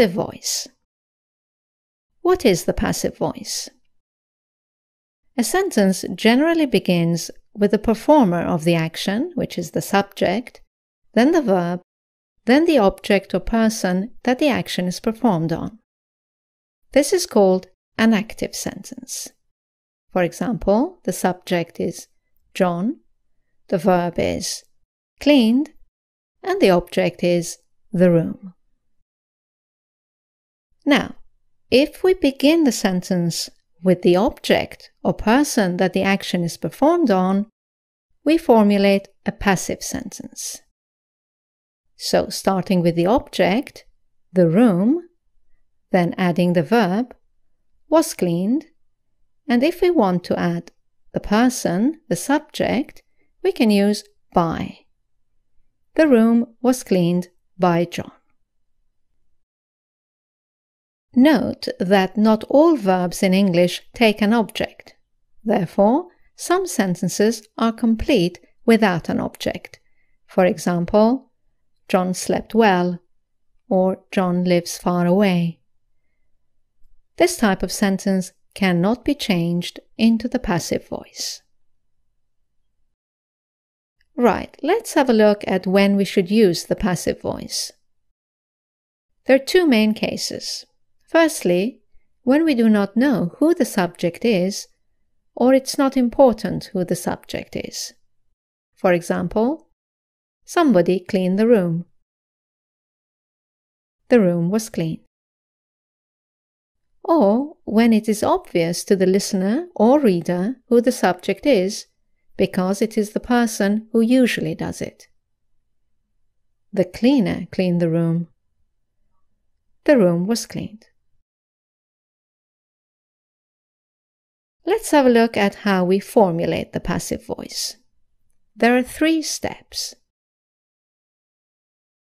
passive voice. What is the passive voice? A sentence generally begins with the performer of the action, which is the subject, then the verb, then the object or person that the action is performed on. This is called an active sentence. For example, the subject is John, the verb is cleaned, and the object is the room. Now, if we begin the sentence with the object or person that the action is performed on, we formulate a passive sentence. So, starting with the object, the room, then adding the verb, was cleaned, and if we want to add the person, the subject, we can use by. The room was cleaned by John. Note that not all verbs in English take an object. Therefore, some sentences are complete without an object. For example, John slept well, or John lives far away. This type of sentence cannot be changed into the passive voice. Right, let's have a look at when we should use the passive voice. There are two main cases. Firstly, when we do not know who the subject is, or it's not important who the subject is. For example, somebody cleaned the room. The room was clean. Or when it is obvious to the listener or reader who the subject is, because it is the person who usually does it. The cleaner cleaned the room. The room was cleaned. Let's have a look at how we formulate the passive voice. There are 3 steps.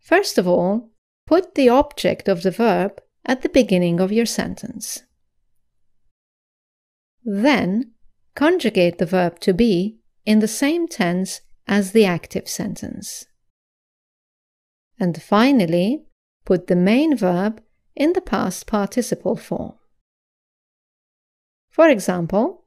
First of all, put the object of the verb at the beginning of your sentence. Then, conjugate the verb to be in the same tense as the active sentence. And finally, put the main verb in the past participle form. For example,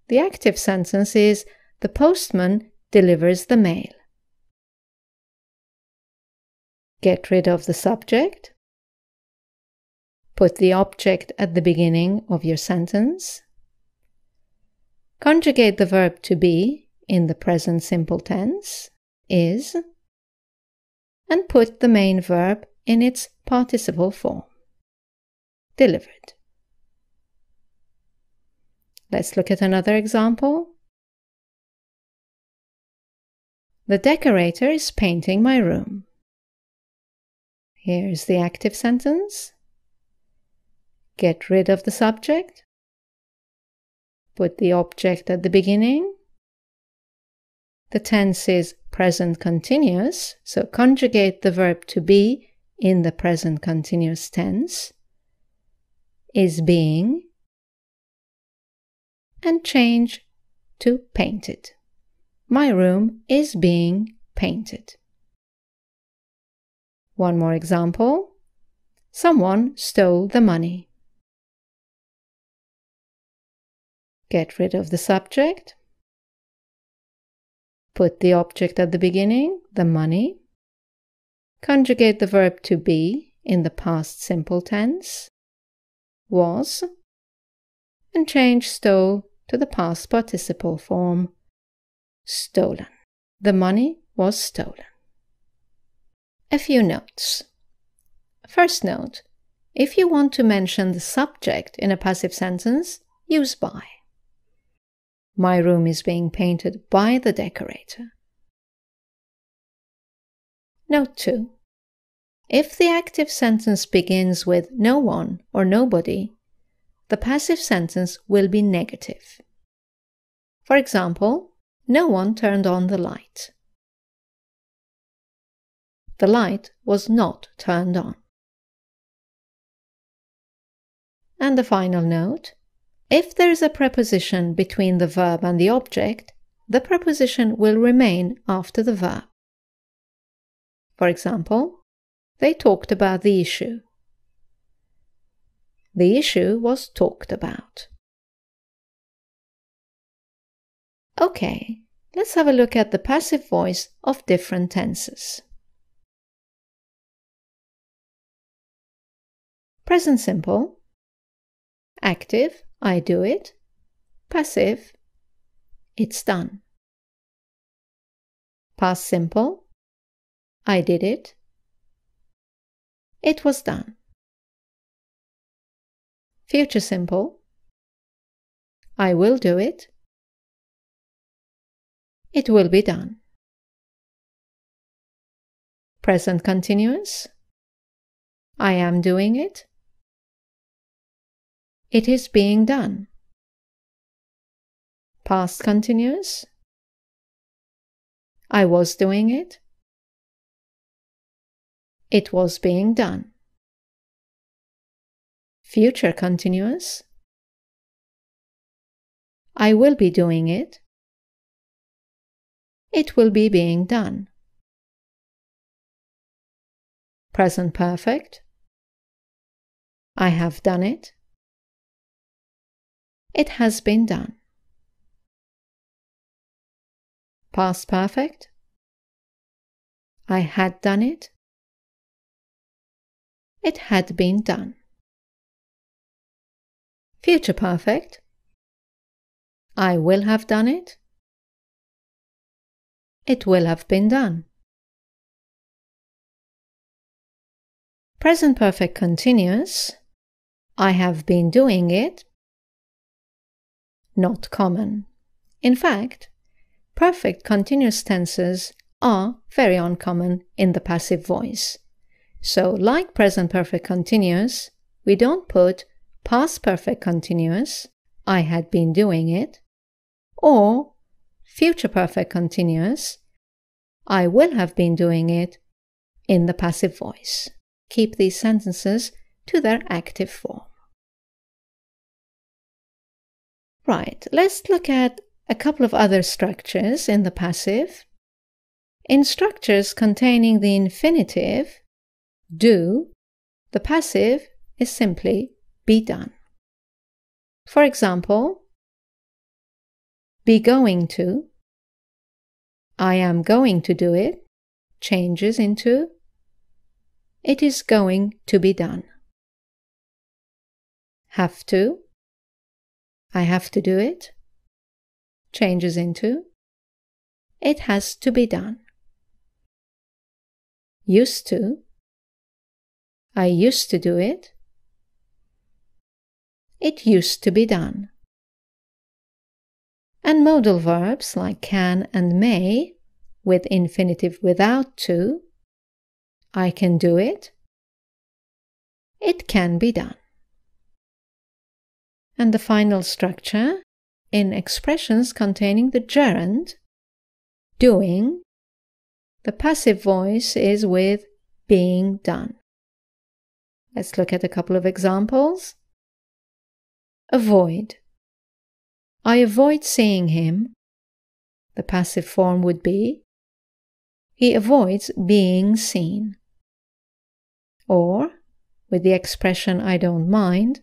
the active sentence is the postman delivers the mail. Get rid of the subject. Put the object at the beginning of your sentence. Conjugate the verb to be in the present simple tense, is, and put the main verb in its participle form. Delivered. Let's look at another example. The decorator is painting my room. Here's the active sentence. Get rid of the subject. Put the object at the beginning. The tense is present continuous, so conjugate the verb to be in the present continuous tense. Is being. And change to painted. My room is being painted. One more example. Someone stole the money. Get rid of the subject. Put the object at the beginning, the money. Conjugate the verb to be in the past simple tense, was, and change stole to the past participle form, stolen. The money was stolen. A few notes. First note, if you want to mention the subject in a passive sentence, use by. My room is being painted by the decorator. Note 2. If the active sentence begins with no one or nobody, the passive sentence will be negative. For example, no one turned on the light. The light was not turned on. And the final note, if there is a preposition between the verb and the object, the preposition will remain after the verb. For example, they talked about the issue. The issue was talked about. Okay, let's have a look at the passive voice of different tenses. Present simple. Active, I do it. Passive, it's done. Past simple, I did it. It was done. Future simple, I will do it. It will be done. Present continuous, I am doing it. It is being done. Past continuous, I was doing it. It was being done. Future continuous, I will be doing it. It will be being done. Present perfect, I have done it. It has been done. Past perfect, I had done it. It had been done. Future perfect, I will have done it. It will have been done. Present perfect continuous, I have been doing it. Not common. In fact, perfect continuous tenses are very uncommon in the passive voice. So, like present perfect continuous, we don't put past perfect continuous, I had been doing it, or future perfect continuous, I will have been doing it, in the passive voice. Keep these sentences to their active form. Right, let's look at a couple of other structures in the passive. In structures containing the infinitive, do, the passive is simply be done. For example, be going to, I am going to do it, changes into, it is going to be done. Have to, I have to do it, changes into, it has to be done. Used to, I used to do it, it used to be done. And modal verbs like can and may, with infinitive without to, I can do it, it can be done. And the final structure, in expressions containing the gerund, doing, the passive voice is with being done. Let's look at a couple of examples. Avoid. I avoid seeing him. The passive form would be he avoids being seen. Or, with the expression I don't mind,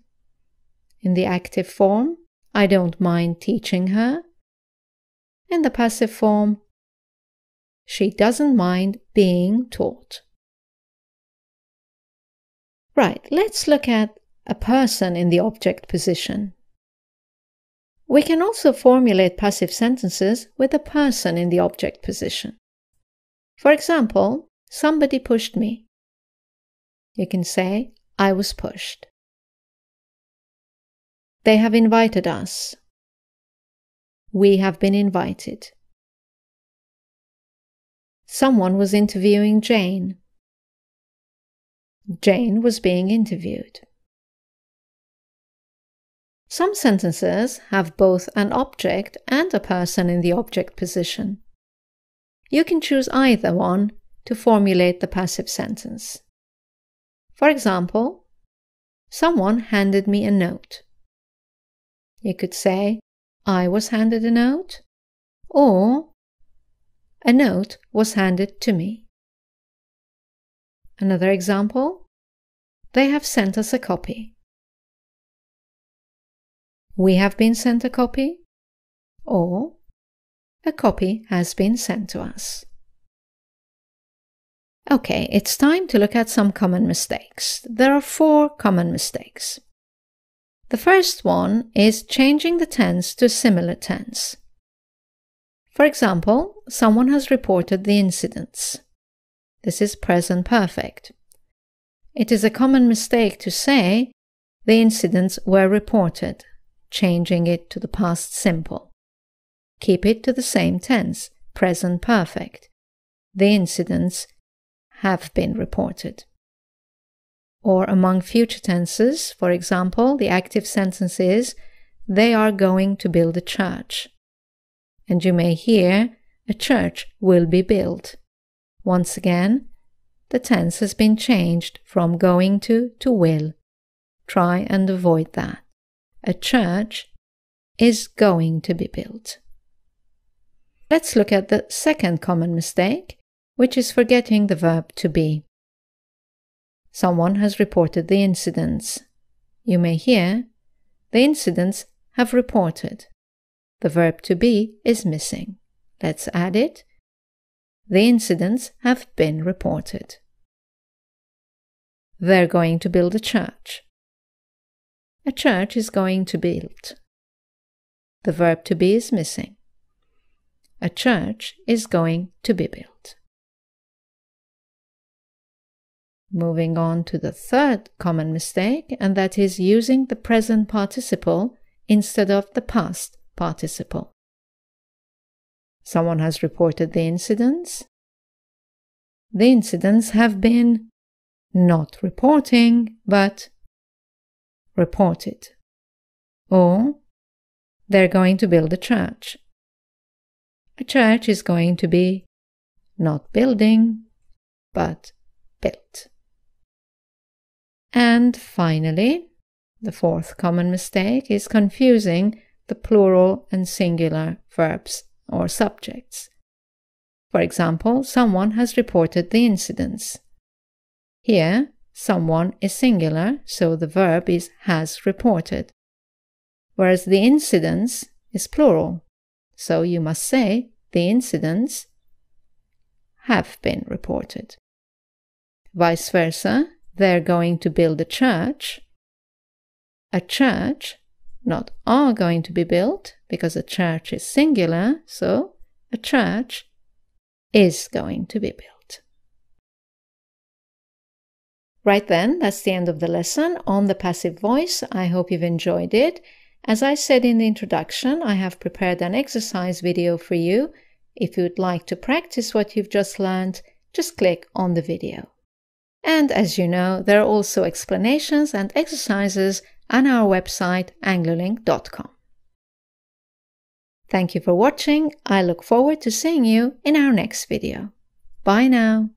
in the active form, I don't mind teaching her. In the passive form, she doesn't mind being taught. Right, let's look at a person in the object position. We can also formulate passive sentences with a person in the object position. For example, somebody pushed me. You can say, I was pushed. They have invited us. We have been invited. Someone was interviewing Jane. Jane was being interviewed. Some sentences have both an object and a person in the object position. You can choose either one to formulate the passive sentence. For example, someone handed me a note. You could say, I was handed a note, or a note was handed to me. Another example, they have sent us a copy. we have been sent a copy, or a copy has been sent to us. Okay, it's time to look at some common mistakes. There are 4 common mistakes. The first one is changing the tense to a similar tense. For example, someone has reported the incidents. This is present perfect. It is a common mistake to say the incidents were reported, changing it to the past simple. Keep it to the same tense, present perfect. The incidents have been reported. Or among future tenses, for example, the active sentence is, they are going to build a church. And you may hear, a church will be built. Once again, the tense has been changed from going to will. Try and avoid that. A church is going to be built. Let's look at the second common mistake, which is forgetting the verb to be. Someone has reported the incidents. You may hear, the incidents have reported. The verb to be is missing. Let's add it. The incidents have been reported. They're going to build a church. A church is going to be built. The verb to be is missing. A church is going to be built. Moving on to the third common mistake, and that is using the present participle instead of the past participle. Someone has reported the incidents. The incidents have been not reporting, but reported. Or they're going to build a church. A church is going to be not building, but built. And finally, the fourth common mistake is confusing the plural and singular verbs or subjects. For example, someone has reported the incidents. Here, someone is singular, so the verb is has reported, whereas the incidents is plural, so you must say the incidents have been reported. Vice versa, they're going to build a church. A church, not are going to be built, because a church is singular, so a church is going to be built. Right then, that's the end of the lesson on the passive voice. I hope you've enjoyed it. As I said in the introduction, I have prepared an exercise video for you. If you'd like to practice what you've just learned, just click on the video. And as you know, there are also explanations and exercises on our website anglolink.com. Thank you for watching. I look forward to seeing you in our next video. Bye now.